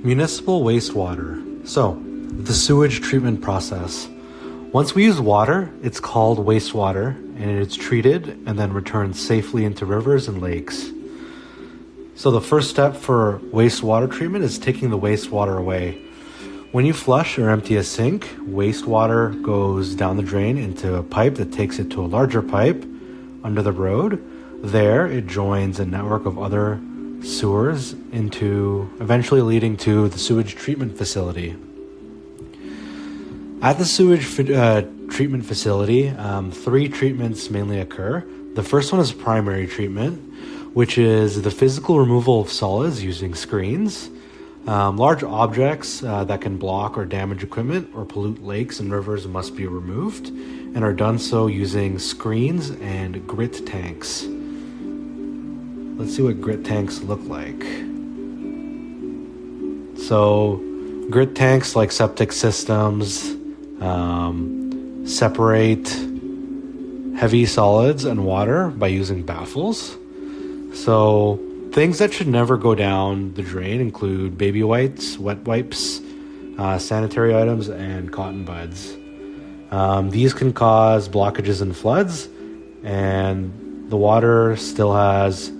Municipal wastewater. So, the sewage treatment process. Once we use water, it's called wastewater, and it's treated and then returned safely into rivers and lakes. So the first step for wastewater treatment is taking the wastewater away. When you flush or empty a sink, wastewater goes down the drain into a pipe that takes it to a larger pipe under the road. There, it joins a network of other sewers into eventually leading to the sewage treatment facility. At the sewage treatment facility, 3 treatments mainly occur. The first one is primary treatment, which is the physical removal of solids using screens. Large objects that can block or damage equipment or pollute lakes and rivers must be removed and are done so using screens and grit tanks. Let's see what grit tanks look like. So, grit tanks, like septic systems, separate heavy solids and water by using baffles. So, things that should never go down the drain include baby wipes, wet wipes, sanitary items, and cotton buds. These can cause blockages and floods, and the water still has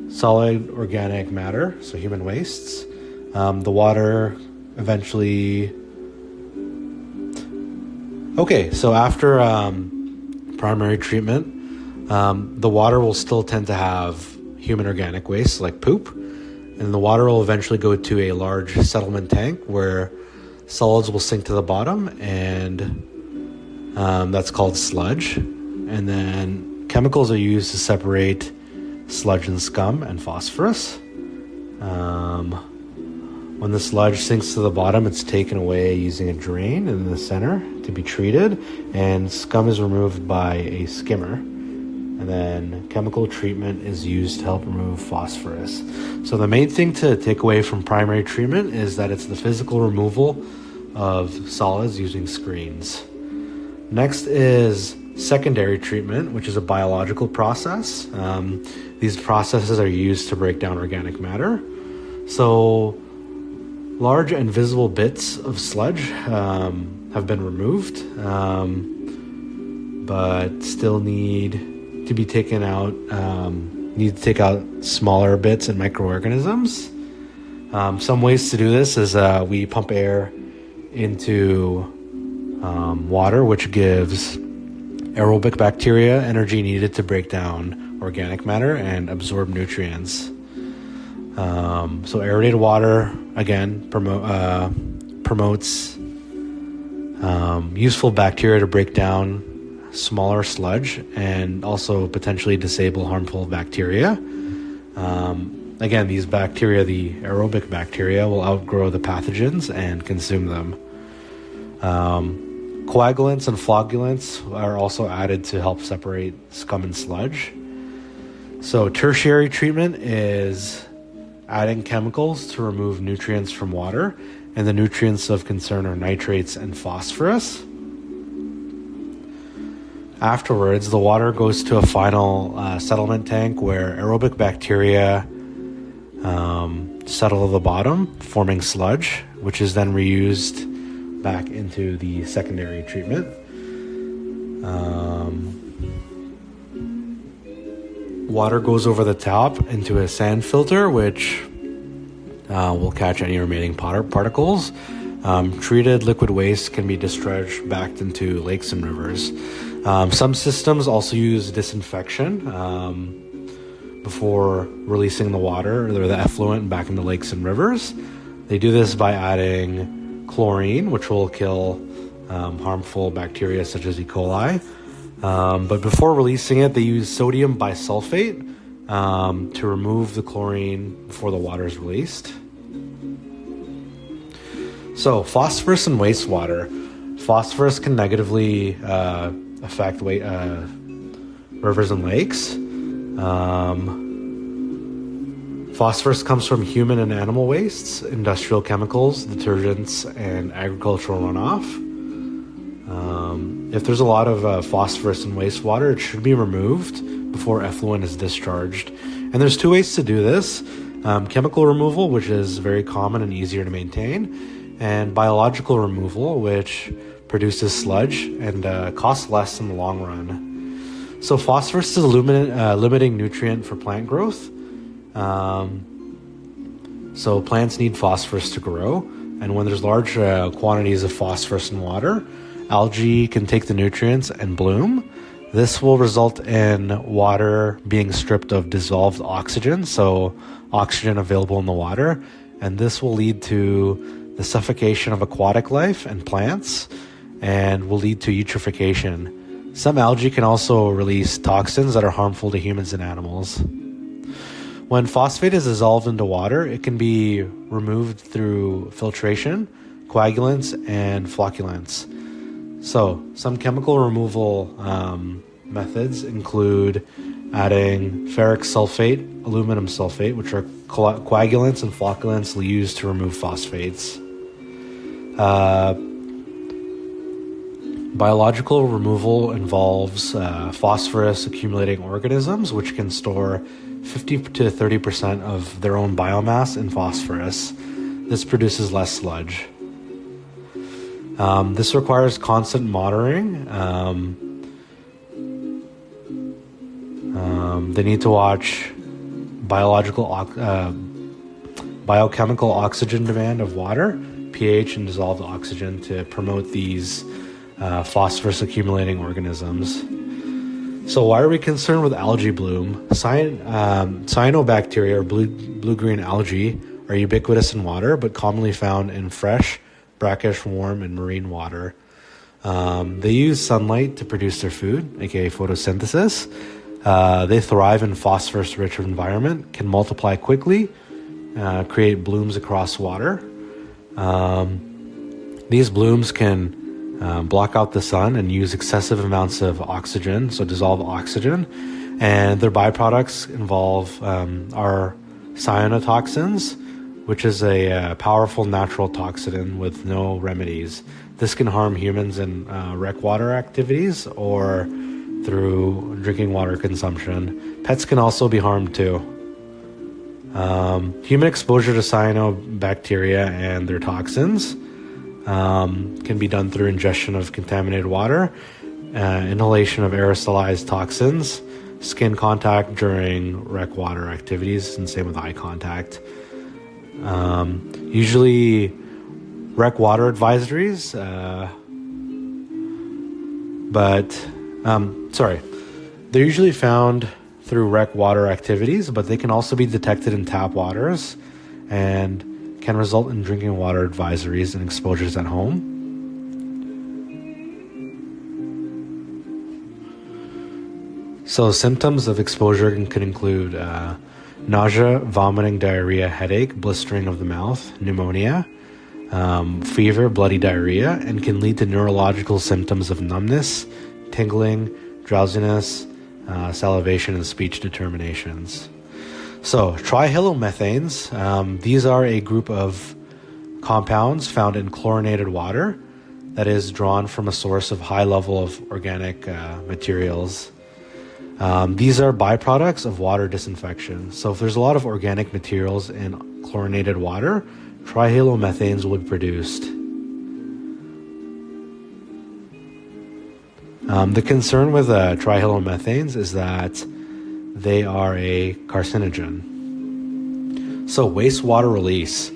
solid organic matter, so human wastes. The water eventually... Okay, so after primary treatment, the water will still tend to have human organic waste like poop, and the water will eventually go to a large settlement tank where solids will sink to the bottom, and that's called sludge. And then chemicals are used to separate sludge and scum and phosphorus. When the sludge sinks to the bottom, it's taken away using a drain in the center to be treated, and scum is removed by a skimmer. And then chemical treatment is used to help remove phosphorus. So the main thing to take away from primary treatment is that it's the physical removal of solids using screens. Next is secondary treatment, which is a biological process. These processes are used to break down organic matter. So large and visible bits of sludge have been removed, but still need to be taken out. Need to take out smaller bits and microorganisms. Some ways to do this is we pump air into water, which gives aerobic bacteria energy needed to break down organic matter and absorb nutrients. So aerated water, again, promotes useful bacteria to break down smaller sludge and also potentially disable harmful bacteria. Again, these bacteria, the aerobic bacteria, will outgrow the pathogens and consume them. Coagulants and flocculants are also added to help separate scum and sludge. So tertiary treatment is adding chemicals to remove nutrients from water, and the nutrients of concern are nitrates and phosphorus. Afterwards, the water goes to a final settlement tank where aerobic bacteria settle at the bottom, forming sludge, which is then reused back into the secondary treatment. Water goes over the top into a sand filter, which will catch any remaining particles. Treated liquid waste can be discharged back into lakes and rivers. Some systems also use disinfection before releasing the water or the effluent back into lakes and rivers. They do this by adding chlorine, which will kill harmful bacteria such as E. coli. But before releasing it, they use sodium bisulfate to remove the chlorine before the water is released. So, phosphorus in wastewater. Phosphorus can negatively affect rivers and lakes. Phosphorus comes from human and animal wastes, industrial chemicals, detergents, and agricultural runoff. If there's a lot of phosphorus in wastewater, it should be removed before effluent is discharged. And there's 2 ways to do this. chemical removal, which is very common and easier to maintain, and biological removal, which produces sludge and costs less in the long run. So phosphorus is a limiting nutrient for plant growth. So plants need phosphorus to grow, and when there's large quantities of phosphorus in water, algae can take the nutrients and bloom. This will result in water being stripped of dissolved oxygen, so oxygen available in the water, and this will lead to the suffocation of aquatic life and plants, and will lead to eutrophication. Some algae can also release toxins that are harmful to humans and animals. When phosphate is dissolved into water, it can be removed through filtration, coagulants, and flocculants. So, some chemical removal methods include adding ferric sulfate, aluminum sulfate, which are coagulants and flocculants used to remove phosphates. Biological removal involves phosphorus accumulating organisms, which can store 50 to 30% of their own biomass in phosphorus. This produces less sludge. This requires constant monitoring. They need to watch biochemical oxygen demand of water, pH, and dissolved oxygen to promote these phosphorus accumulating organisms. So why are we concerned with algae bloom? Cyanobacteria, or blue-green algae, are ubiquitous in water, but commonly found in fresh, brackish, warm, and marine water. They use sunlight to produce their food, aka photosynthesis. They thrive in phosphorus-rich environment, can multiply quickly, create blooms across water. These blooms can block out the sun and use excessive amounts of oxygen, so dissolve oxygen, and their byproducts involve are cyanotoxins, which is a powerful natural toxin with no remedies. This can harm humans in rec water activities or through drinking water consumption. Pets can also be harmed too. Human exposure to cyanobacteria and their toxins can be done through ingestion of contaminated water, inhalation of aerosolized toxins, skin contact during rec water activities, and same with eye contact. Usually rec water advisories, they're usually found through rec water activities, but they can also be detected in tap waters and can result in drinking water advisories and exposures at home. So symptoms of exposure can include nausea, vomiting, diarrhea, headache, blistering of the mouth, pneumonia, fever, bloody diarrhea, and can lead to neurological symptoms of numbness, tingling, drowsiness, salivation, and speech determinations. So, trihalomethanes, these are a group of compounds found in chlorinated water that is drawn from a source of high level of organic materials. These are byproducts of water disinfection. So if there's a lot of organic materials in chlorinated water, trihalomethanes will be produced. The concern with trihalomethanes is that they are a carcinogen. So wastewater release.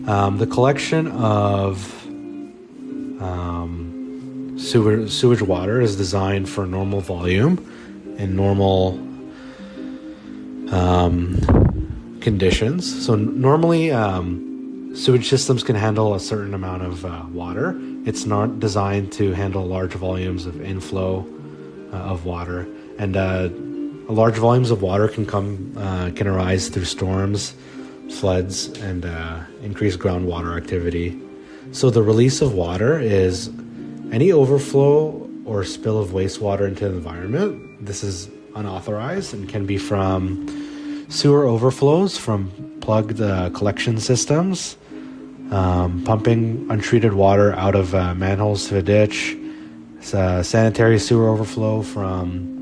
The collection of sewage water is designed for normal volume in normal conditions. So normally sewage systems can handle a certain amount of water. It's not designed to handle large volumes of inflow of water, and large volumes of water can arise through storms, floods, and increased groundwater activity. So the release of water is any overflow or spill of wastewater into the environment. This is unauthorized and can be from sewer overflows from plugged collection systems, pumping untreated water out of manholes to a ditch, sanitary sewer overflow from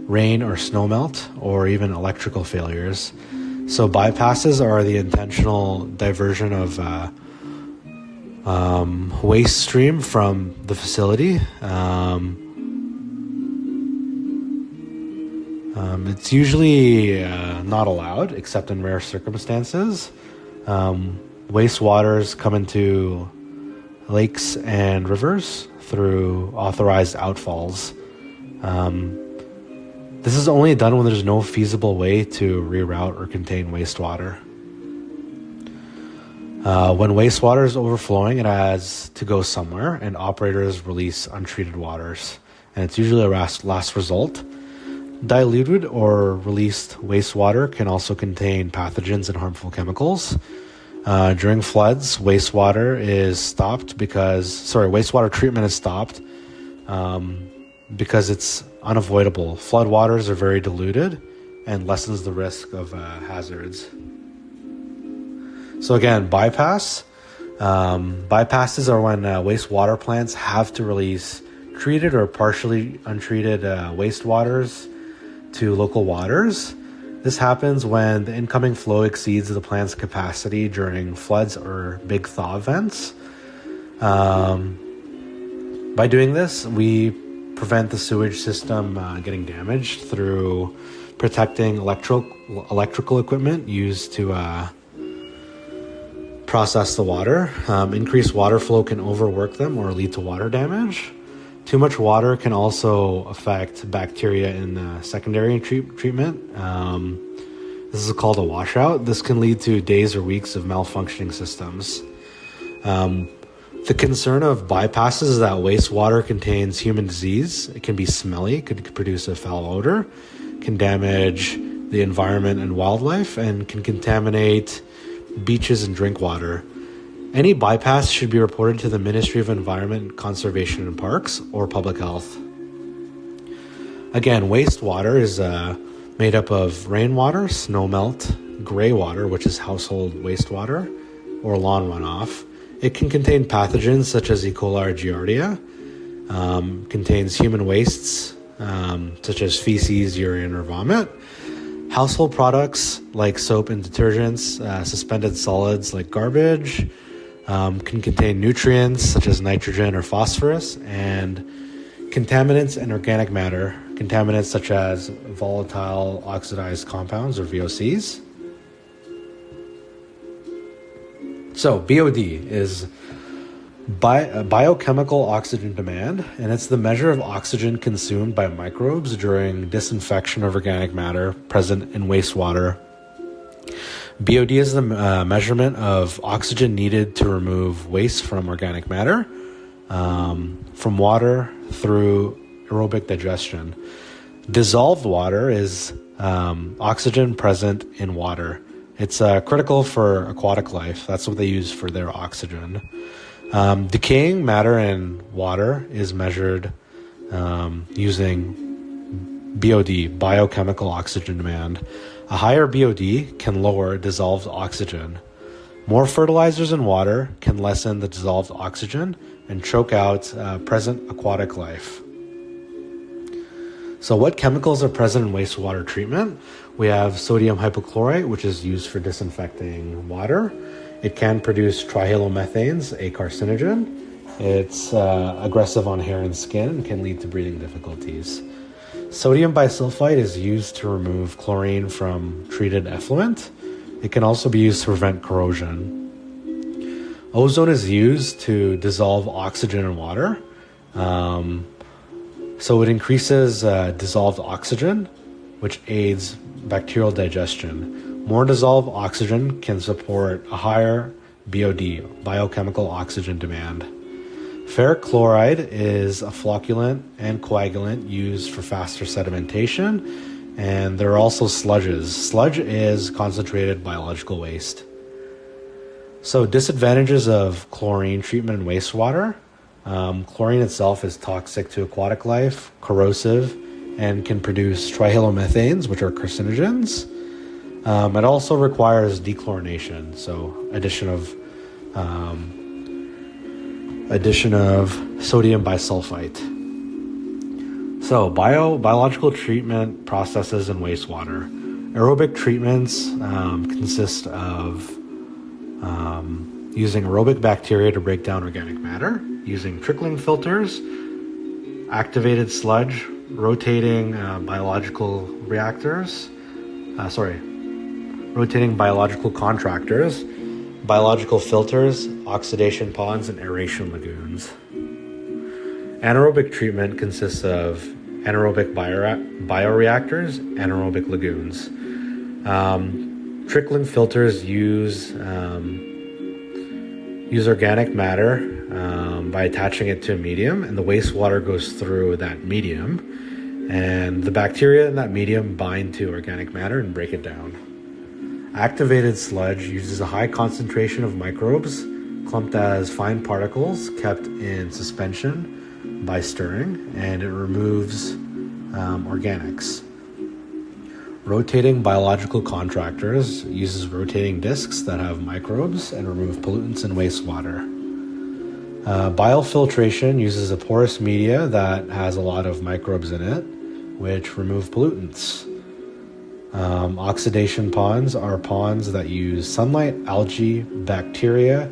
rain or snowmelt, or even electrical failures. So bypasses are the intentional diversion of waste stream from the facility. It's usually not allowed except in rare circumstances. Wastewaters come into lakes and rivers through authorized outfalls. This is only done when there's no feasible way to reroute or contain wastewater. When wastewater is overflowing, it has to go somewhere, and operators release untreated waters. And it's usually a last result. Diluted or released wastewater can also contain pathogens and harmful chemicals. During floods, wastewater treatment is stopped because it's unavoidable. Flood waters are very diluted and lessens the risk of hazards. So again, bypasses are when wastewater plants have to release treated or partially untreated wastewaters to local waters. This happens when the incoming flow exceeds the plant's capacity during floods or big thaw events. By doing this, we prevent the sewage system getting damaged through protecting electrical equipment used to process the water. Increased water flow can overwork them or lead to water damage. Too much water can also affect bacteria in secondary treatment. This is called a washout. This can lead to days or weeks of malfunctioning systems. The concern of bypasses is that wastewater contains human disease. It can be smelly, could produce a foul odor, can damage the environment and wildlife, and can contaminate beaches and drink water. Any bypass should be reported to the Ministry of Environment, Conservation and Parks or Public Health. Again, wastewater is made up of rainwater, snowmelt, gray water, which is household wastewater, or lawn runoff. It can contain pathogens such as E. coli or Giardia, contains human wastes such as feces, urine, or vomit. Household products like soap and detergents, suspended solids like garbage, can contain nutrients such as nitrogen or phosphorus, and contaminants and organic matter, contaminants such as volatile oxidized compounds or VOCs. So BOD is biochemical oxygen demand, and it's the measure of oxygen consumed by microbes during disinfection of organic matter present in wastewater. BOD is the measurement of oxygen needed to remove waste from organic matter, from water through aerobic digestion. Dissolved water is oxygen present in water. It's critical for aquatic life. That's what they use for their oxygen. Decaying matter in water is measured using BOD, biochemical oxygen demand. A higher BOD can lower dissolved oxygen. More fertilizers in water can lessen the dissolved oxygen and choke out present aquatic life. So what chemicals are present in wastewater treatment? We have sodium hypochlorite, which is used for disinfecting water. It can produce trihalomethanes, a carcinogen. It's aggressive on hair and skin and can lead to breathing difficulties. Sodium bisulfite is used to remove chlorine from treated effluent. It can also be used to prevent corrosion. Ozone is used to dissolve oxygen in water. So it increases dissolved oxygen, which aids bacterial digestion. More dissolved oxygen can support a higher BOD, biochemical oxygen demand. Ferric chloride is a flocculant and coagulant used for faster sedimentation, and there are also sludges. Sludge is concentrated biological waste. So disadvantages of chlorine treatment in wastewater. Chlorine itself is toxic to aquatic life, corrosive, and can produce trihalomethanes, which are carcinogens. It also requires dechlorination, so addition of sodium bisulfite. So biological treatment processes in wastewater. Aerobic treatments consist of using aerobic bacteria to break down organic matter, using trickling filters, activated sludge, rotating biological contractors, biological filters, oxidation ponds, and aeration lagoons. Anaerobic treatment consists of anaerobic bioreactors, anaerobic lagoons. Trickling filters use organic matter by attaching it to a medium, and the wastewater goes through that medium, and the bacteria in that medium bind to organic matter and break it down. Activated sludge uses a high concentration of microbes clumped as fine particles kept in suspension by stirring, and it removes organics. Rotating biological contractors uses rotating discs that have microbes and remove pollutants in wastewater. Biofiltration uses a porous media that has a lot of microbes in it, which remove pollutants. Oxidation ponds are ponds that use sunlight, algae, bacteria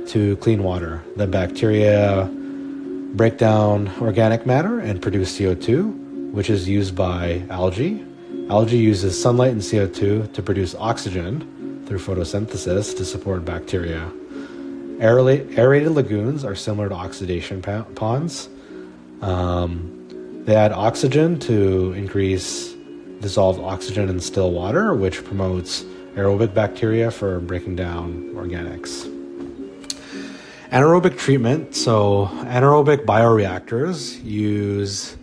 to clean water. The bacteria break down organic matter and produce CO2, which is used by algae. Algae uses sunlight and CO2 to produce oxygen through photosynthesis to support bacteria. Aerated lagoons are similar to oxidation ponds. They add oxygen to increase dissolved oxygen in still water, which promotes aerobic bacteria for breaking down organics. Anaerobic treatment. So anaerobic bioreactors use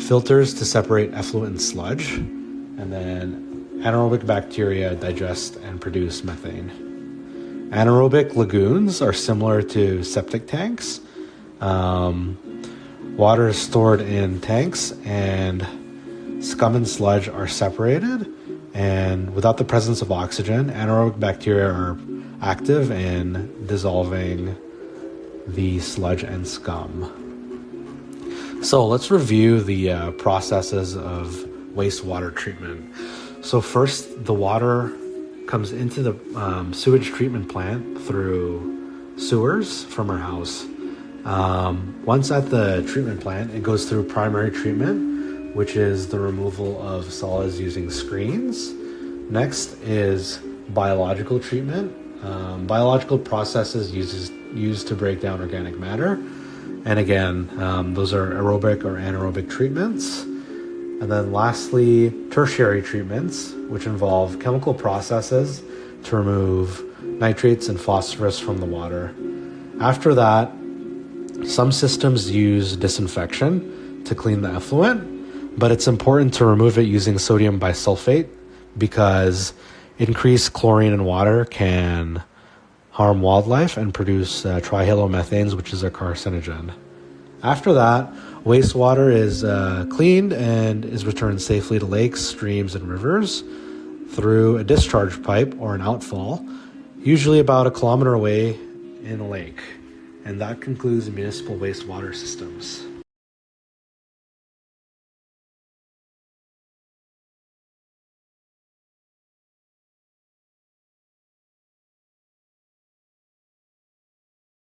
filters to separate effluent and sludge, and then anaerobic bacteria digest and produce methane. Anaerobic lagoons are similar to septic tanks. Water is stored in tanks, and scum and sludge are separated, and without the presence of oxygen, anaerobic bacteria are active in dissolving the sludge and scum. So let's review the processes of wastewater treatment. So first, the water comes into the sewage treatment plant through sewers from our house. Once at the treatment plant, it goes through primary treatment, which is the removal of solids using screens. Next is biological treatment. Biological processes used to break down organic matter. And again, those are aerobic or anaerobic treatments. And then lastly, tertiary treatments, which involve chemical processes to remove nitrates and phosphorus from the water. After that, some systems use disinfection to clean the effluent, but it's important to remove it using sodium bisulfate because increased chlorine in water can harm wildlife and produce trihalomethanes, which is a carcinogen. After that, wastewater is cleaned and is returned safely to lakes, streams, and rivers through a discharge pipe or an outfall, usually about 1 kilometer away in a lake. And that concludes municipal wastewater systems.